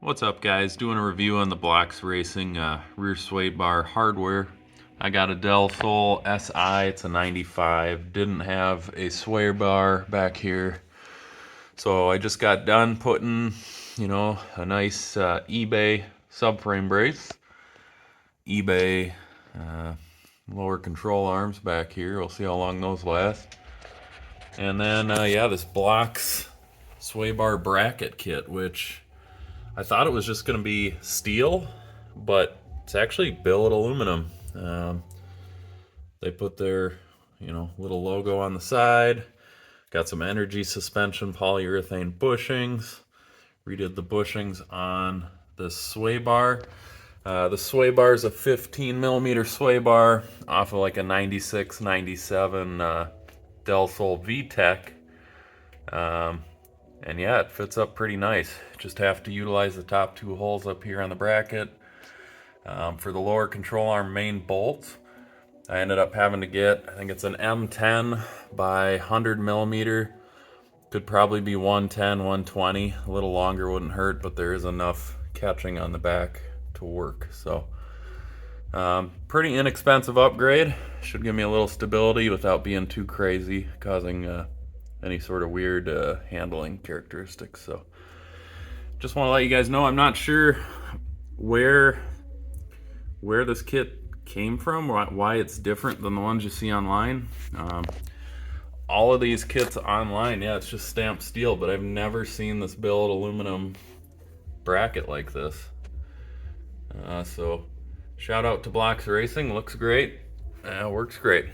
What's up, guys? Doing a review on the Blox Racing rear sway bar hardware. I got a Del Sol SI, it's a 95. Didn't have a sway bar back here. So I just got done putting, a nice eBay subframe brace. eBay lower control arms back here. We'll see how long those last. And then, this Blox sway bar bracket kit, which I thought it was just going to be steel, but it's actually billet aluminum. They put their, little logo on the side. Got some energy suspension polyurethane bushings. Redid the bushings on the sway bar. The sway bar is a 15 millimeter sway bar off of like a 96, 97 Del Sol VTech. And yeah, it fits up pretty nice. Just have to utilize the top two holes up here on the bracket. For the lower control arm main bolt, I ended up having to get, I think it's an M10 by 100 millimeter. Could probably be 110, 120. A little longer wouldn't hurt, but there is enough catching on the back to work. So, pretty inexpensive upgrade. Should give me a little stability without being too crazy, causing any sort of weird handling characteristics. So just want to let you guys know I'm not sure where this kit came from, why it's different than the ones you see online. All of these kits online, yeah, it's just stamped steel, but I've never seen this billet aluminum bracket like this. So shout out to Blox Racing, looks great, works great.